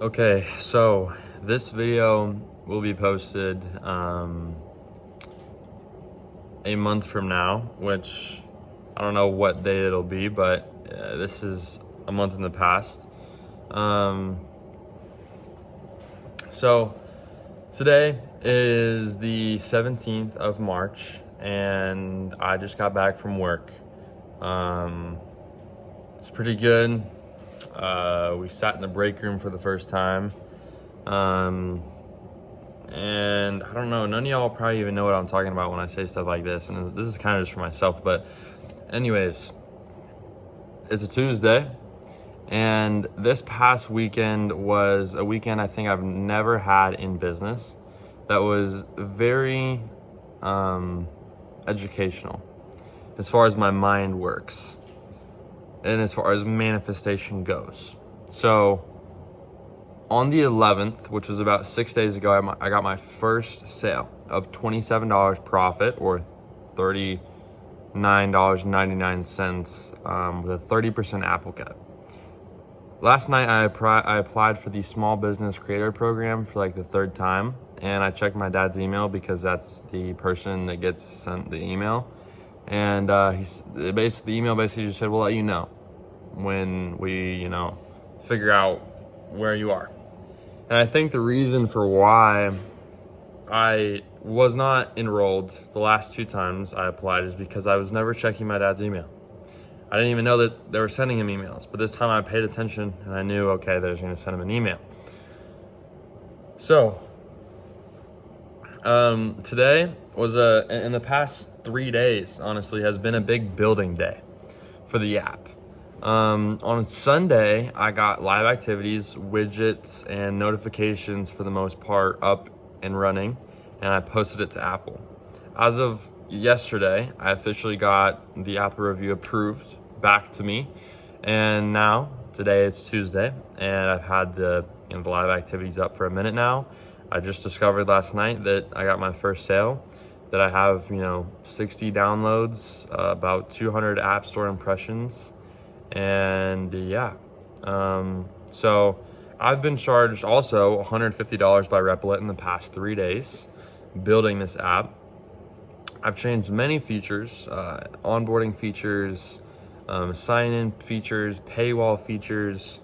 Okay, so this video will be posted a month from now, which I don't know what day it'll be, but this is a month in the past. So today is the 17th of March, and I just got back from work. It's pretty good. We sat in the break room for the first time. And I don't know, none of y'all probably even know what I'm talking about when I say stuff like this. And this is kind of just for myself. But anyways, it's a Tuesday. And this past weekend was a weekend I think I've never had in business that was very educational as far as my mind works and as far as manifestation goes. So on the 11th, which was about 6 days ago, I got my first sale of $27 profit, or $39.99 with a 30% Apple cut. Last night, I applied for the Small Business Creator Program for like the third time, and I checked my dad's email because that's the person that gets sent the email. And the email basically just said, we'll let you know when we, figure out where you are. And I think the reason for why I was not enrolled the last two times I applied is because I was never checking my dad's email. I didn't even know that they were sending him emails, but this time I paid attention and I knew, okay, they're going to send him an email. So, today was in the past 3 days, honestly, has been a big building day for the app. On Sunday, I got live activities, widgets, and notifications for the most part up and running, and I posted it to Apple. As of yesterday, I officially got the Apple review approved back to me, and now today it's Tuesday, and I've had the live activities up for a minute now. I just discovered last night that I got my first sale, that I have 60 downloads, about 200 App Store impressions. And so I've been charged also $150 by Replit in the past 3 days building this app. I've changed many features, onboarding features, sign-in features, paywall features,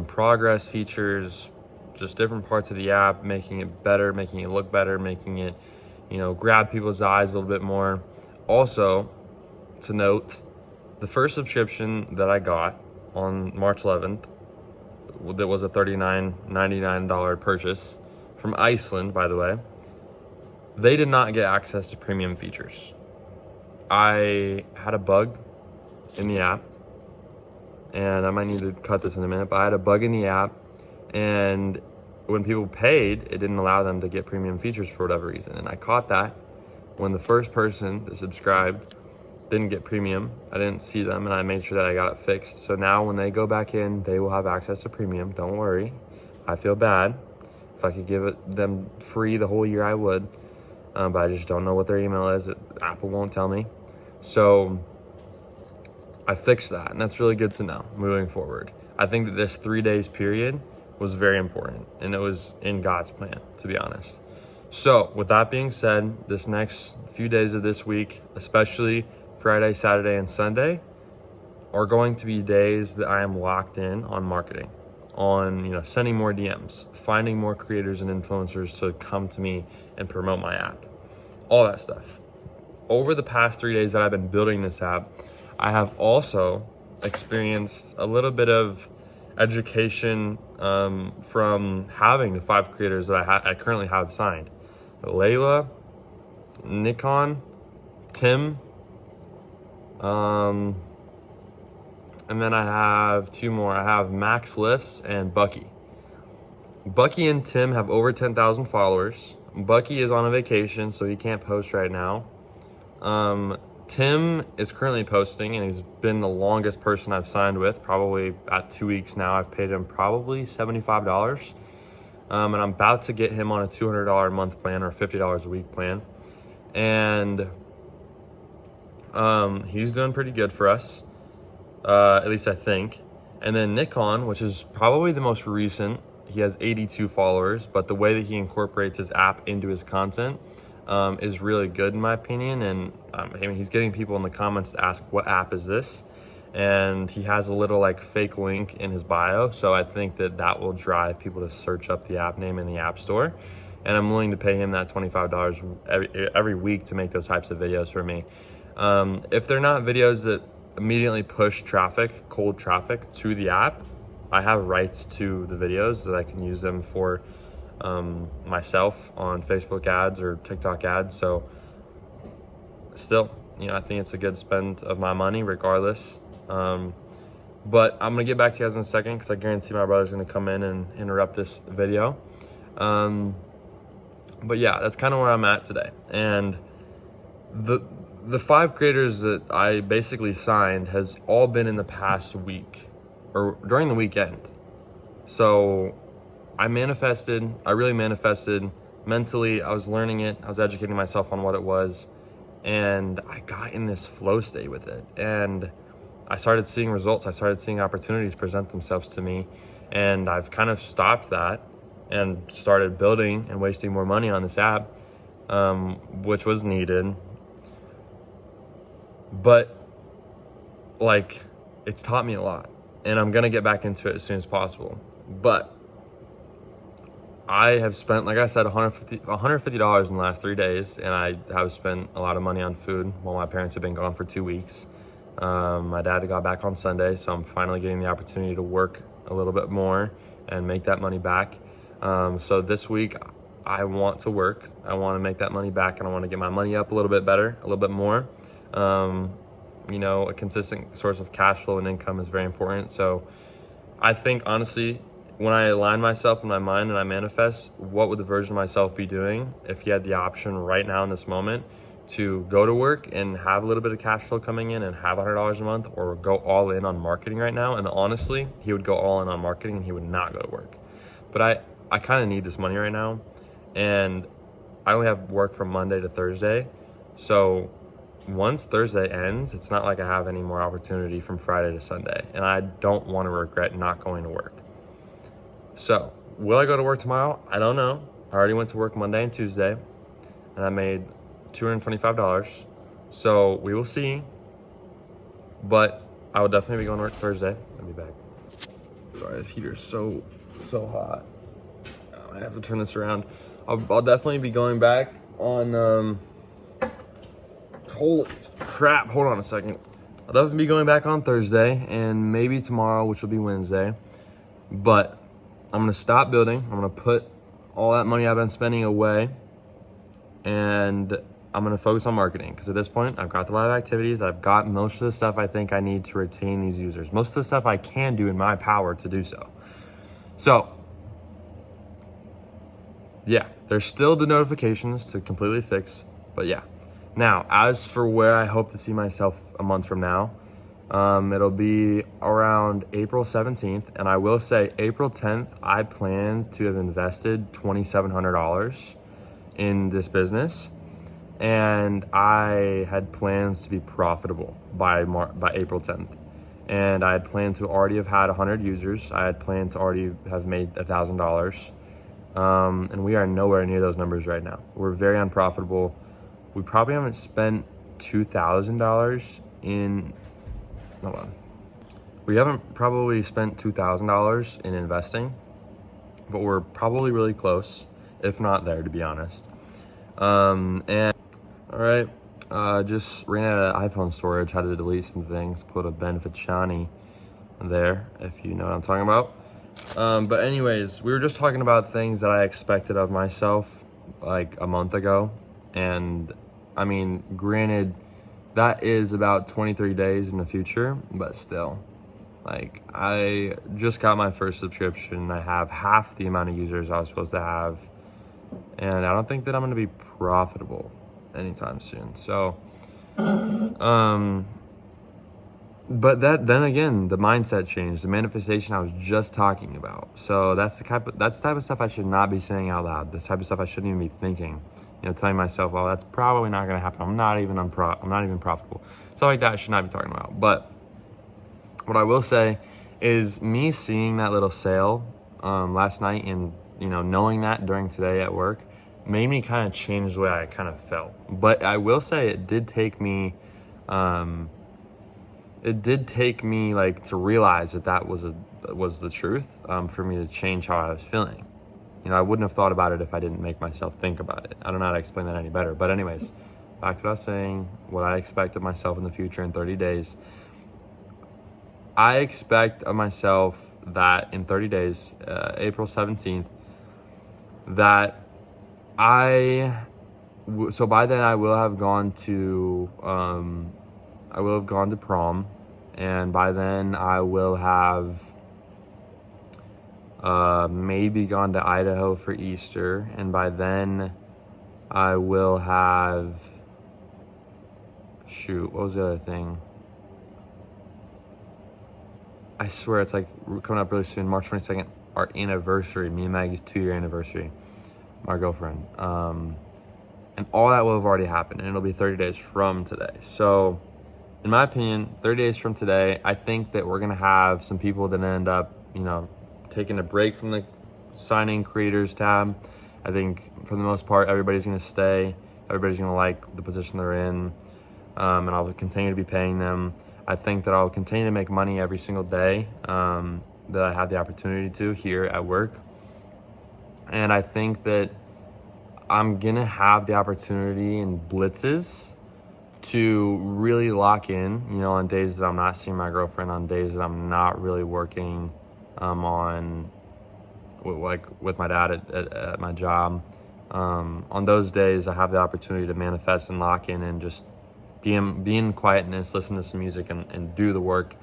progress features, just different parts of the app, making it better, making it look better, making it, grab people's eyes a little bit more. Also, to note, the first subscription that I got on March 11th, that was a $39.99 purchase from Iceland, by the way, they did not get access to premium features. I had a bug in the app, and I might need to cut this in a minute, but I had a bug in the app, and when people paid, it didn't allow them to get premium features for whatever reason. And I caught that when the first person that subscribed didn't get premium. I didn't see them, and I made sure that I got it fixed. So now when they go back in, they will have access to premium. Don't worry. I feel bad. If I could give them free the whole year, I would. But I just don't know what their email is. Apple won't tell me. So I fixed that, and that's really good to know moving forward. I think that this 3 days period was very important, and it was in God's plan, to be honest. So with that being said, this next few days of this week, especially Friday, Saturday, and Sunday, are going to be days that I am locked in on marketing, on sending more DMs, finding more creators and influencers to come to me and promote my app, all that stuff. Over the past 3 days that I've been building this app, I have also experienced a little bit of education from having the 5 creators that I currently have signed: Layla, Nikon, Tim, and then I have 2 more. I have Max Lifts and Bucky. Bucky and Tim have over 10,000 followers. Bucky is on a vacation, so he can't post right now. Tim is currently posting, and he's been the longest person I've signed with, probably at 2 weeks now. I've paid him probably $75. And I'm about to get him on a $200 a month plan, or $50 a week plan. And he's doing pretty good for us, at least I think. And then Nikon, which is probably the most recent, he has 82 followers, but the way that he incorporates his app into his content is really good in my opinion. And I mean, he's getting people in the comments to ask, what app is this? And he has a little like fake link in his bio. So I think that that will drive people to search up the app name in the App Store. And I'm willing to pay him that $25 every week to make those types of videos for me. If they're not videos that immediately push traffic, cold traffic to the app, I have rights to the videos that I can use them for myself on Facebook ads or TikTok ads. So still, I think it's a good spend of my money regardless. But I'm gonna get back to you guys in a second because I guarantee my brother's gonna come in and interrupt this video. But yeah, that's kind of where I'm at today. And the 5 creators that I basically signed has all been in the past week or during the weekend. So I really manifested mentally. I was learning it. I was educating myself on what it was. And I got in this flow state with it. And I started seeing results. I started seeing opportunities present themselves to me. And I've kind of stopped that and started building and wasting more money on this app, which was needed. But like, it's taught me a lot, and I'm gonna get back into it as soon as possible. But I have spent, like I said, $150 in the last 3 days, and I have spent a lot of money on food while my parents have been gone for 2 weeks. My dad got back on Sunday, so I'm finally getting the opportunity to work a little bit more and make that money back. So this week I want to work. I want to make that money back, and I want to get my money up a little bit better, a little bit more. A consistent source of cash flow and income is very important. So I think honestly, when I align myself in my mind and I manifest, what would the version of myself be doing if he had the option right now in this moment to go to work and have a little bit of cash flow coming in and have $100 a month, or go all in on marketing right now? And honestly, he would go all in on marketing and he would not go to work. But I kind of need this money right now, and I only have work from Monday to Thursday. So once Thursday ends, it's not like I have any more opportunity from Friday to Sunday, and I don't want to regret not going to work. So will I go to work tomorrow? I don't know. I already went to work Monday and Tuesday, and I made $225. So we will see, but I will definitely be going to work Thursday. I'll be back. Sorry, this heater's so hot. I have to turn this around. I'll definitely be going back on, holy crap, hold on a second. I'll definitely be going back on Thursday and maybe tomorrow, which will be Wednesday. But I'm gonna stop building. I'm gonna put all that money I've been spending away, and I'm gonna focus on marketing, because at this point I've got a lot of activities. I've got most of the stuff I think I need to retain these users. Most of the stuff I can do in my power to do so. So yeah, there's still the notifications to completely fix, but yeah. Now, as for where I hope to see myself a month from now, it'll be around April 17th. And I will say April 10th, I plan to have invested $2,700 in this business. And I had plans to be profitable by April 10th. And I had planned to already have had 100 users. I had planned to already have made $1,000. And we are nowhere near those numbers right now. We're very unprofitable. We probably haven't spent $2,000 in, hold on. We haven't probably spent $2,000 in investing, but we're probably really close, if not there, to be honest. And all right, just ran out of iPhone storage, had to delete some things, put a Beneficiani there, if you know what I'm talking about. But anyways, we were just talking about things that I expected of myself like a month ago. And I mean, granted, that is about 23 days in the future, but still, like, I just got my first subscription. I have half the amount of users I was supposed to have, and I don't think that I'm going to be profitable anytime soon. So, but then again, the mindset changed, the manifestation I was just talking about. So that's the type of stuff I should not be saying out loud. This type of stuff I shouldn't even be thinking. Telling myself, oh, that's probably not going to happen. I'm not even profitable. Stuff like that I should not be talking about. But what I will say is, me seeing that little sale last night, and knowing that during today at work made me kind of change the way I kind of felt. But I will say it did take me like to realize that was the truth, for me to change how I was feeling. I wouldn't have thought about it if I didn't make myself think about it. I don't know how to explain that any better. But anyways, back to what I was saying, what I expect of myself in the future in 30 days. I expect of myself that in 30 days, April 17th, that so by then I will have gone to prom, and by then I will have maybe gone to Idaho for Easter, and by then I will have, what was the other thing? I swear it's like coming up really soon, March 22nd, our anniversary, me and Maggie's 2-year anniversary, my girlfriend. And all that will have already happened, and it'll be 30 days from today. So in my opinion, 30 days from today, I think that we're going to have some people that end up, taking a break from the signing creators tab. I think for the most part, everybody's going to stay. Everybody's going to like the position they're in, and I'll continue to be paying them. I think that I'll continue to make money every single day that I have the opportunity to here at work. And I think that I'm going to have the opportunity in blitzes to really lock in, on days that I'm not seeing my girlfriend, on days that I'm not really working with my dad at my job. On those days, I have the opportunity to manifest and lock in and just be in quietness, listen to some music, and do the work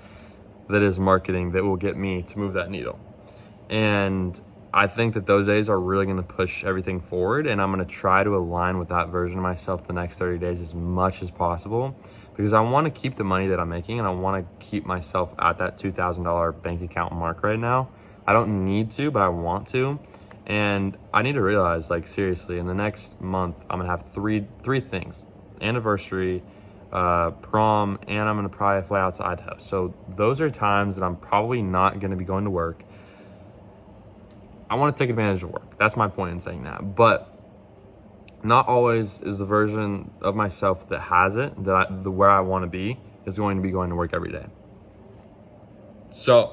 that is marketing that will get me to move that needle. And I think that those days are really going to push everything forward, and I'm going to try to align with that version of myself the next 30 days as much as possible, because I want to keep the money that I'm making, and I want to keep myself at that $2,000 bank account mark right now. I don't need to, but I want to. And I need to realize, seriously, in the next month, I'm going to have three things: anniversary, prom, and I'm going to probably fly out to Idaho. So those are times that I'm probably not going to be going to work. I want to take advantage of work. That's my point in saying that. But not always is the version of myself that has it, where I want to be, is going to be going to work every day. So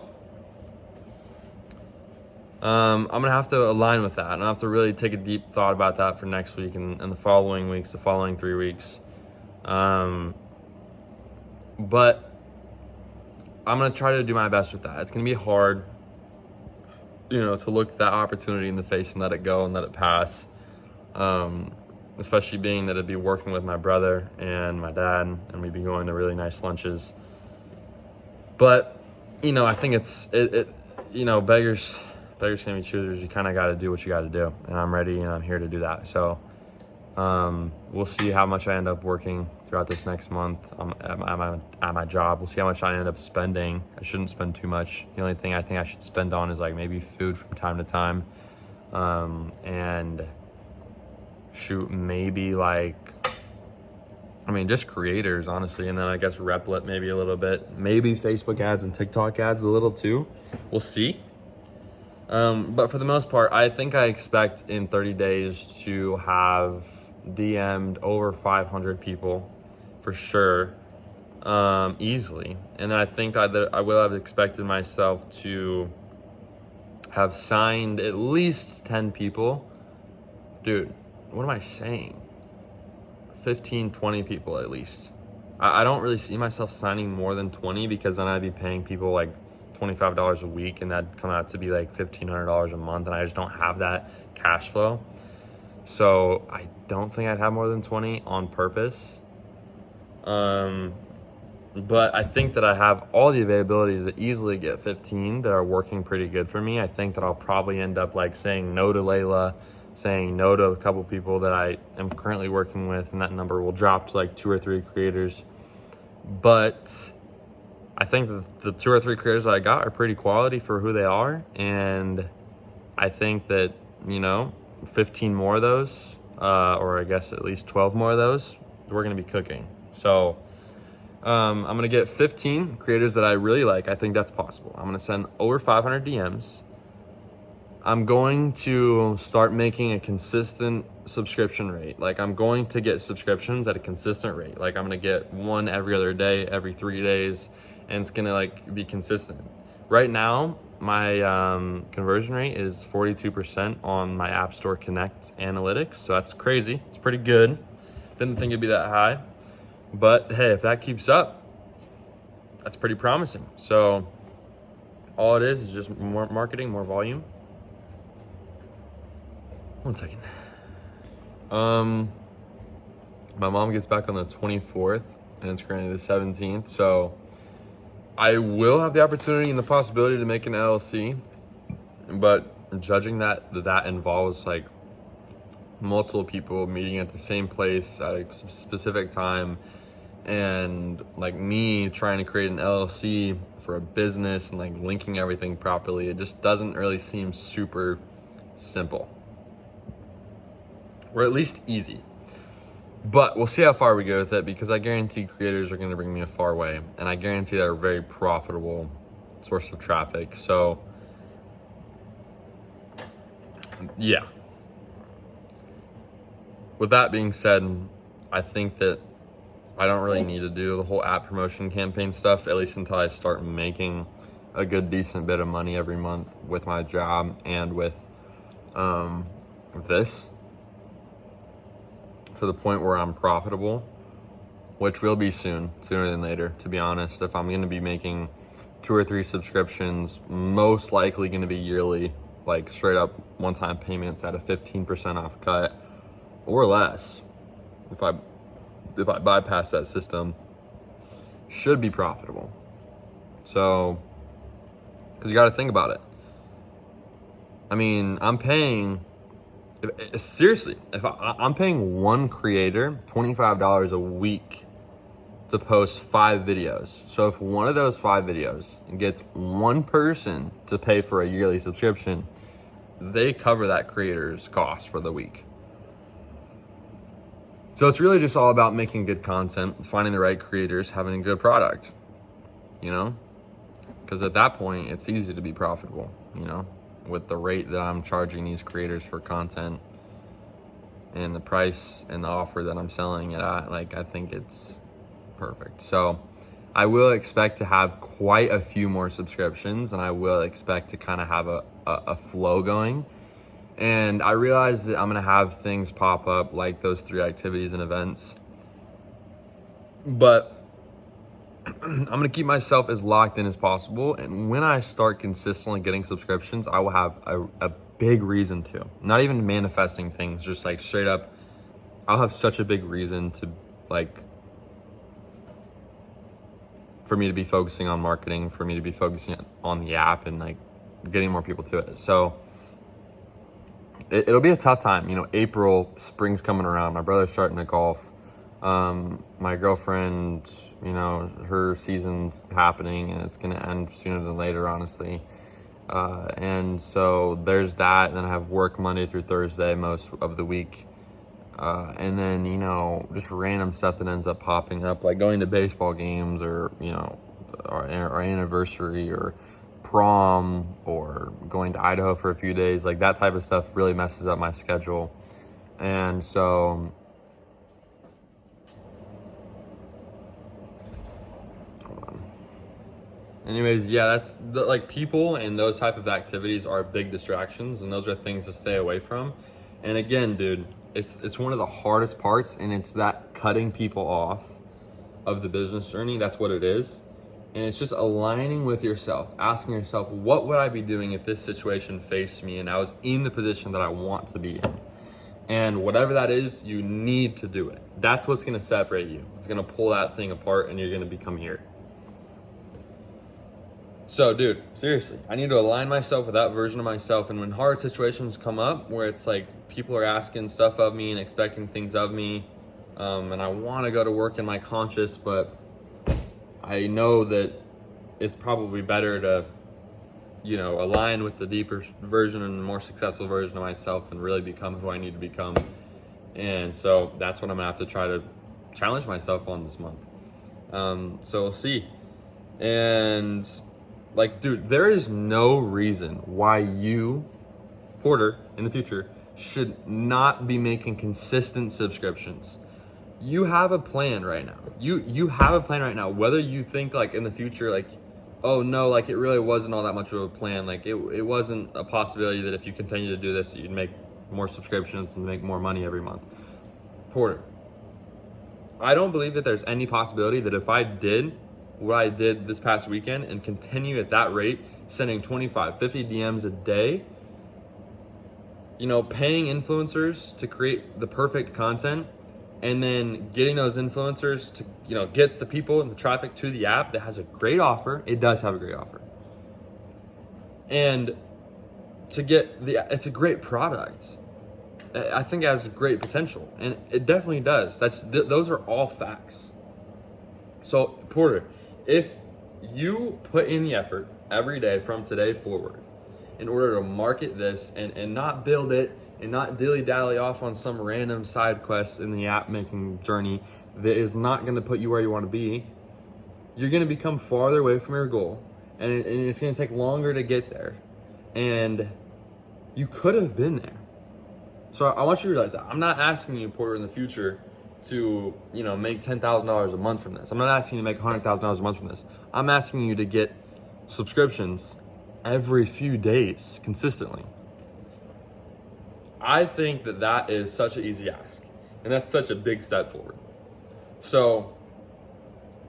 I'm going to have to align with that. And I have to really take a deep thought about that for next week and the following weeks, the following 3 weeks. But I'm going to try to do my best with that. It's going to be hard, to look that opportunity in the face and let it go and let it pass. Especially being that I'd be working with my brother and my dad, and we'd be going to really nice lunches. But, I think beggars can't be choosers. You kind of got to do what you got to do, and I'm ready and I'm here to do that. So we'll see how much I end up working throughout this next month at my job. We'll see how much I end up spending. I shouldn't spend too much. The only thing I think I should spend on is maybe food from time to time, and maybe just creators, honestly, and then I guess Replit maybe a little bit, maybe Facebook ads and TikTok ads a little too. We'll see. But for the most part, I think I expect in 30 days to have DM'd over 500 people for sure, easily. And then I think that I will have expected myself to have signed at least 10 people. Dude, what am I saying? 15, 20 people at least. I don't really see myself signing more than 20, because then I'd be paying people $25 a week, and that'd come out to be $1,500 a month, and I just don't have that cash flow. So I don't think I'd have more than 20 on purpose. But I think that I have all the availability to easily get 15 that are working pretty good for me. I think that I'll probably end up saying no to Layla, saying no to a couple people that I am currently working with, and that number will drop to 2 or 3 creators. But I think the 2 or 3 creators that I got are pretty quality for who they are, and I think that 15 more of those, or I guess at least 12 more of those, we're going to be cooking. So I'm going to get 15 creators that I really like. I think that's possible. I'm going to send over 500 DMs, I'm going to start making a consistent subscription rate. Like, I'm going to get subscriptions at a consistent rate. Like, I'm going to get one every other day, every 3 days, and it's going to like be consistent. Right now, my conversion rate is 42% on my App Store Connect analytics. So that's crazy. It's pretty good. Didn't think it'd be that high. But hey, if that keeps up, that's pretty promising. So all it is just more marketing, more volume. One second. My mom gets back on the 24th and it's currently the 17th. So I will have the opportunity and the possibility to make an LLC, but judging that involves like multiple people meeting at the same place at a specific time, and like me trying to create an LLC for a business and like linking everything properly, it just doesn't really seem super simple, or at least easy. But we'll see how far we go with it, because I guarantee creators are going to bring me a far way, and I guarantee they're a very profitable source of traffic. So yeah. With that being said, I think that I don't really need to do the whole app promotion campaign stuff, at least until I start making a good, decent bit of money every month with my job and with this, to the point where I'm profitable, which will be sooner than later, to be honest. If I'm going to be making 2 or 3 subscriptions, most likely going to be yearly, like straight up one-time payments at a 15% off cut or less. If I bypass that system, should be profitable. So, because you got to think about it. I mean, I'm paying, seriously, if I'm paying one creator $25 a week to post 5 videos. So if one of those 5 videos gets one person to pay for a yearly subscription, they cover that creator's cost for the week. So it's really just all about making good content, finding the right creators, having a good product, you know? Because at that point, it's easy to be profitable, you know? With the rate that I'm charging these creators for content and the price and the offer that I'm selling it at, like, I think it's perfect. So I will expect to have quite a few more subscriptions, and I will expect to kind of have a flow going. And I realize that I'm going to have things pop up like those 3 activities and events, but I'm going to keep myself as locked in as possible. And when I start consistently getting subscriptions, I will have a big reason to, not even manifesting things, just like straight up, I'll have such a big reason to, like, for me to be focusing on marketing, for me to be focusing on the app and like getting more people to it. So it'll be a tough time. You know, April, spring's coming around. My brother's starting to golf. My girlfriend, you know, her season's happening and it's going to end sooner than later, honestly. And so there's that. And then I have work Monday through Thursday most of the week. And then, you know, just random stuff that ends up popping up, like going to baseball games or, you know, our anniversary or prom or going to Idaho for a few days. Like that type of stuff really messes up my schedule. And so anyways, yeah, that's like people and those type of activities are big distractions, and those are things to stay away from. And again, dude, it's one of the hardest parts, and it's that cutting people off of the business journey. That's what it is. And it's just aligning with yourself, asking yourself, what would I be doing if this situation faced me and I was in the position that I want to be in? And whatever that is, you need to do it. That's what's going to separate you. It's going to pull that thing apart, and you're going to become here. So, dude, seriously, I need to align myself with that version of myself. And when hard situations come up where it's like people are asking stuff of me and expecting things of me, and I want to go to work in my conscience, but I know that it's probably better to, you know, align with the deeper version and the more successful version of myself and really become who I need to become. And so that's what I'm gonna have to try to challenge myself on this month. So we'll see. And like, dude, there is no reason why you Porter in the future should not be making consistent subscriptions. You have a plan right now. You have a plan right now. Whether you think like in the future, like, oh no, like it really wasn't all that much of a plan. Like it wasn't a possibility that if you continue to do this, you'd make more subscriptions and make more money every month. Porter, I don't believe that there's any possibility that if I did what I did this past weekend and continue at that rate, sending 25, 50 DMs a day, paying influencers to create the perfect content, and then getting those influencers to, get the people and the traffic to the app that has a great offer. It does have a great offer. And it's a great product. I think it has great potential, and it definitely does. Those are all facts. So Porter, if you put in the effort every day from today forward in order to market this and not build it and not dilly-dally off on some random side quest in the app making journey that is not going to put you where you want to be, you're going to become farther away from your goal, and it's going to take longer to get there. And you could have been there. So I want you to realize that. I'm not asking you, Porter, in the future to, make $10,000 a month from this. I'm not asking you to make $100,000 a month from this. I'm asking you to get subscriptions every few days consistently. I think that is such an easy ask, and that's such a big step forward. So,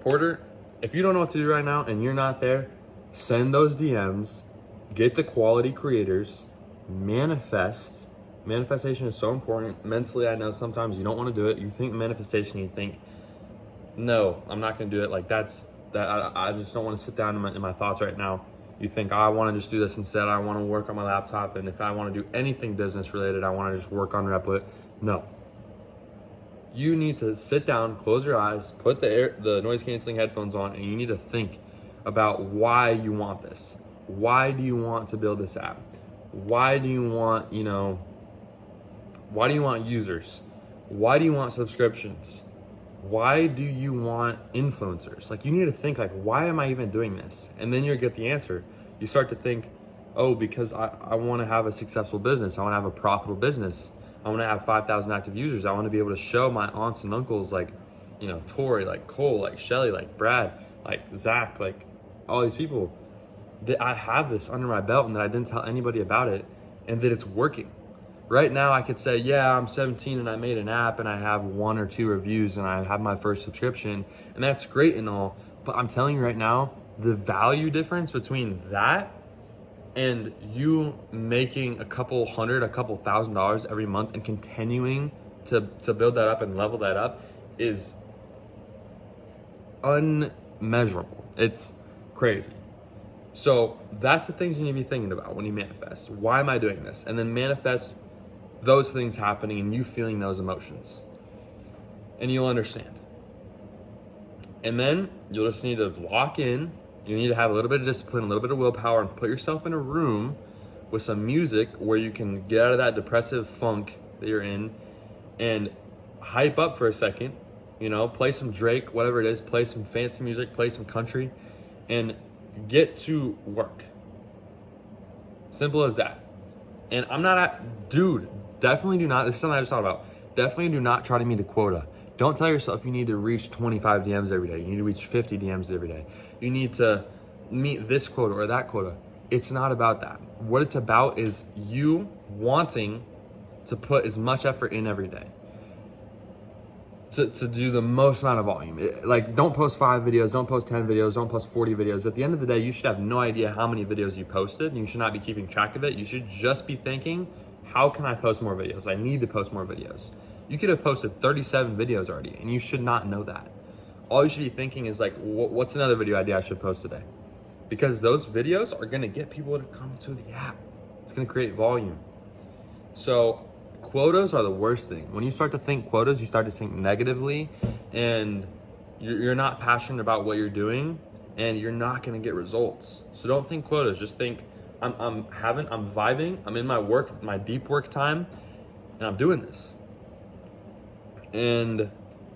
Porter, if you don't know what to do right now and you're not there, send those DMs, get the quality creators, manifest. Manifestation is so important. Mentally, I know sometimes you don't want to do it. You think manifestation, you think, no, I'm not going to do it. Like I just don't want to sit down in my thoughts right now. You think, I want to just do this instead. I want to work on my laptop. And if I want to do anything business related, I want to just work on Replit. No. You need to sit down, close your eyes, put the noise canceling headphones on, and you need to think about why you want this. Why do you want to build this app? Why do you want, why do you want users? Why do you want subscriptions? Why do you want influencers? Like, you need to think, like, why am I even doing this? And then you'll get the answer. You start to think, oh, because I want to have a successful business. I want to have a profitable business. I want to have 5,000 active users. I want to be able to show my aunts and uncles, like, Tori, like Cole, like Shelly, like Brad, like Zach, like all these people, that I have this under my belt and that I didn't tell anybody about it, and that it's working. Right now, I could say, yeah, I'm 17 and I made an app and I have 1 or 2 reviews and I have my first subscription, and that's great and all. But I'm telling you right now, the value difference between that and you making a couple $1,000 every month and continuing to build that up and level that up is unmeasurable. It's crazy. So that's the things you need to be thinking about when you manifest. Why am I doing this? And then manifest those things happening and you feeling those emotions. And you'll understand. And then you'll just need to lock in. You need to have a little bit of discipline, a little bit of willpower, and put yourself in a room with some music where you can get out of that depressive funk that you're in and hype up for a second. Play some Drake, whatever it is, play some fancy music, play some country, and get to work. Simple as that. And I'm not definitely do not, this is something I just thought about. Definitely do not try to meet a quota. Don't tell yourself you need to reach 25 DMs every day. You need to reach 50 DMs every day. You need to meet this quota or that quota. It's not about that. What it's about is you wanting to put as much effort in every day to do the most amount of volume. Like, don't post 5 videos, don't post 10 videos, don't post 40 videos. At the end of the day, you should have no idea how many videos you posted, and you should not be keeping track of it. You should just be thinking, how can I post more videos? I need to post more videos. You could have posted 37 videos already, and you should not know that. All you should be thinking is like, what's another video idea I should post today? Because those videos are gonna get people to come to the app. It's gonna create volume. So quotas are the worst thing. When you start to think quotas, you start to think negatively, and you're not passionate about what you're doing, and you're not gonna get results. So don't think quotas. Just think, I'm vibing. I'm in my work, my deep work time, and I'm doing this. And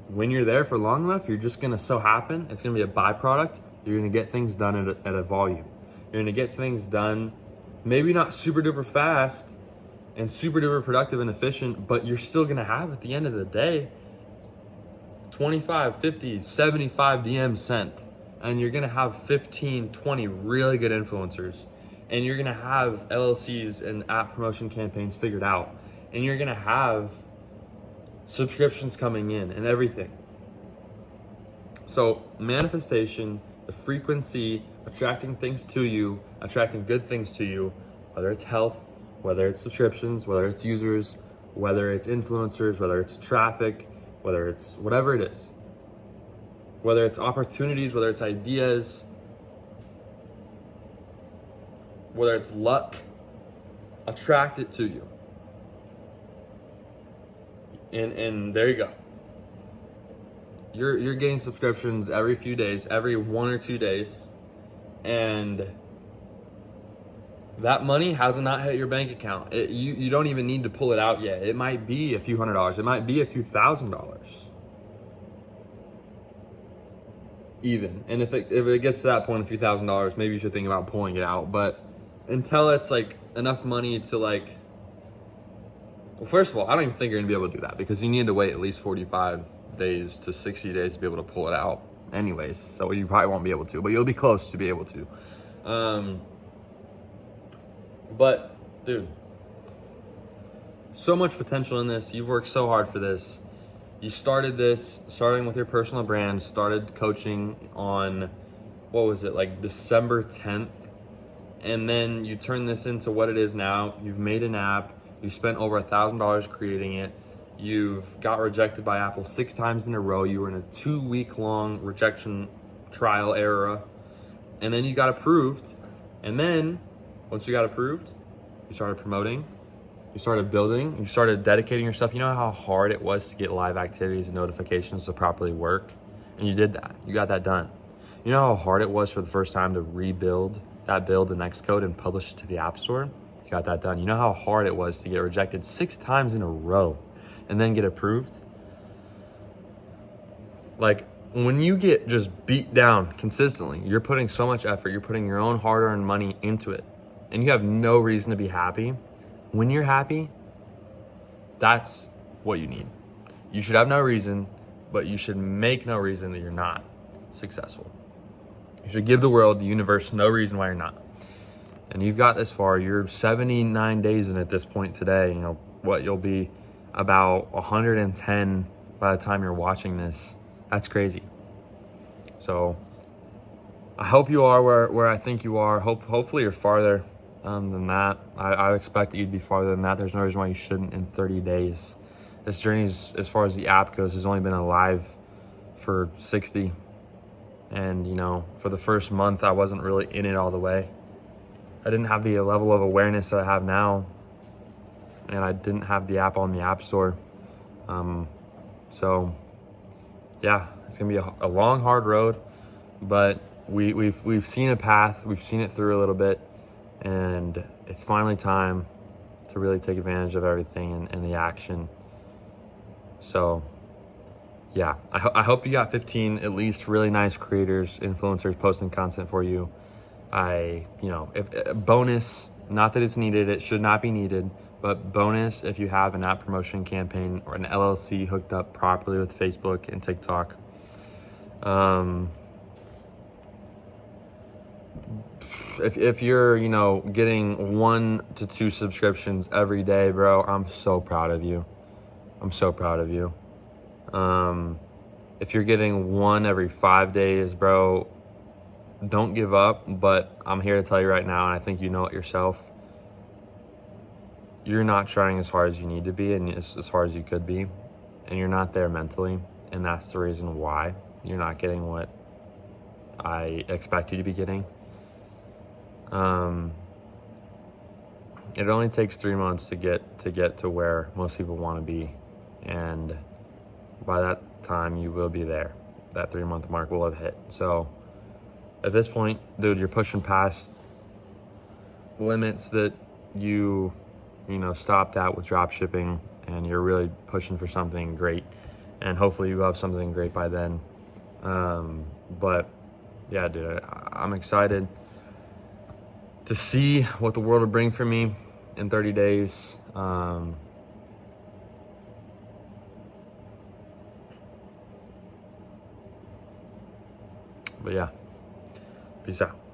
when you're there for long enough, you're just gonna so happen. It's gonna be a byproduct. You're gonna get things done at a volume. You're gonna get things done, maybe not super duper fast, and super duper productive and efficient, but you're still gonna have at the end of the day 25, 50, 75 DMs sent, and you're gonna have 15, 20 really good influencers, and you're gonna have LLCs and app promotion campaigns figured out, and you're gonna have subscriptions coming in and everything. So manifestation, the frequency, attracting things to you, attracting good things to you, whether it's health, whether it's subscriptions, whether it's users, whether it's influencers, whether it's traffic, whether it's whatever it is, whether it's opportunities, whether it's ideas, whether it's luck, attract it to you. And there you go. You're getting subscriptions every few days, every 1 or 2 days, and that money has not hit your bank account. You don't even need to pull it out yet. It might be a few $100s. It might be a few $1,000s. Even. And if it gets to that point, a few $1,000s, maybe you should think about pulling it out. But until it's like enough money to like, well, first of all, I don't even think you're gonna be able to do that, because you need to wait at least 45 days to 60 days to be able to pull it out anyways. So you probably won't be able to, but you'll be close to be able to. But dude, so much potential in this. You've worked so hard for this. You started this, starting with your personal brand, started coaching on, what was it, like December 10th? And then you turned this into what it is now. You've made an app. You spent over $1,000 creating it. You've got rejected by Apple 6 times in a row. You were in a 2-week-long rejection trial era. And then you got approved. And then, once you got approved, you started promoting. You started building. You started dedicating yourself. You know how hard it was to get live activities and notifications to properly work? And you did that. You got that done. You know how hard it was for the first time to rebuild that build in Xcode and publish it to the App Store? You got that done. You know how hard it was to get rejected 6 times in a row and then get approved? Like, when you get just beat down consistently, you're putting so much effort, you're putting your own hard-earned money into it, and you have no reason to be happy. When you're happy, that's what you need. You should have no reason, but you should make no reason that you're not successful. You should give the world, the universe, no reason why you're not. And you've got this far. You're 79 days in at this point today. You know what? You'll be about 110 by the time you're watching this. That's crazy. So I hope you are where I think you are. Hopefully you're farther than that. I expect that you'd be farther than that. There's no reason why you shouldn't in 30 days. This journey, as far as the app goes, has only been alive for 60. And, you know, for the first month, I wasn't really in it all the way. I didn't have the level of awareness that I have now. And I didn't have the app on the App Store. So, yeah, it's going to be a long, hard road. But we've seen a path. We've seen it through a little bit. And it's finally time to really take advantage of everything and the action. So, yeah, I hope you got 15 at least really nice creators, influencers posting content for you. If bonus, not that it's needed, it should not be needed, but bonus if you have an app promotion campaign or an LLC hooked up properly with Facebook and TikTok. If you're, getting 1 to 2 subscriptions every day, bro, I'm so proud of you. I'm so proud of you. If you're getting 1 every 5 days, bro, don't give up. But I'm here to tell you right now, and I think you know it yourself, you're not trying as hard as you need to be and as hard as you could be, and you're not there mentally, and that's the reason why you're not getting what I expect you to be getting. It only takes 3 months to get to where most people want to be, and by that time you will be there. That 3-month mark will have hit. So at this point, dude, you're pushing past limits that you stopped at with drop shipping, and you're really pushing for something great, and hopefully you have something great by then. But yeah, dude, I'm excited to see what the world will bring for me in 30 days. But yeah, peace out.